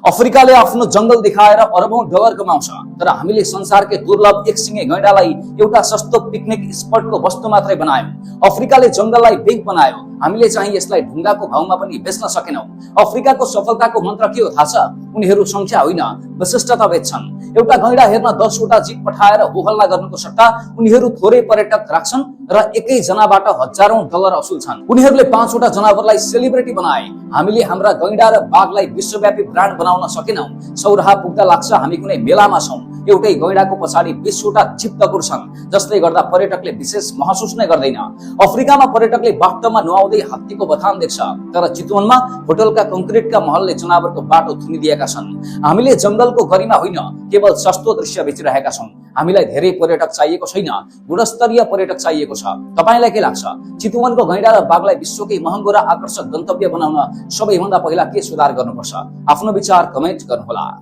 अफ्रिकाले आफ्नो जंगल देखाएर अरबौं डलर कमाउँछ, तर हामीले संसारकै दुर्लभ एक सिंगे गैंडालाई एउटा सस्तो पिकनिक स्पटको वस्तु मात्रै बनायौं। अफ्रिकाले जंगललाई बेग बनायो, हामीले चाहिँ यसलाई ढुङ्गाको भाउमा पनि बेच्न सकेनौं। अफ्रिकाको सफलताको मन्त्र के हो थाहा छ? उनीहरू संख्या होइन, विशिष्टता बेच्छन्। एउटा गैंडा हेर्न 10 वटा जीप पठाएर होहल्ला गर्नुको सट्टा उनीहरू थोरै पर्यटक राख्छन् र एकै जनाबाट हजारौं डलर असुल्छन्। उनीहरूले 5 वटा जनावरलाई सेलिब्रिटी बनाए। हामीले हाम्रा गैंडा र बाघलाई विश्वव्यापी ब्रान्ड बनाउन सकेनौं। सौराहा पुग्दा लाग्छ हामी कुनै मेलामा छौं। एउटै गैंडाको पछाडि 20 वटा जीप दगुर्छन्, जसले गर्दा पर्यटकले विशेष महसुस नै गर्दैन। अफ्रिकामा पर्यटकले बाटोमा नुहाउँदै हात्तीको बथान देख्छ, तर चितवनमा होटलका कंक्रिटका महलले जनावरको बाटो थुनिदिएका छन्। हामीले जंगलको गरिमा होइन, केवल सस्तो दृश्य बेचिरहेका छौं। हामीलाई धेरै पर्यटक चाहिएको छैन, गुणस्तरीय पर्यटक चाहिएको छ। तपाईलाई के लाग्छ? चितवनको गैंडा र बाघलाई विश्वकै महँगो र आकर्षक गन्तव्य बनाउन सबैभन्दा पहिला के सुधार गर्नुपर्छ? आफ्नो विचार कमेन्ट गर्नुहोला।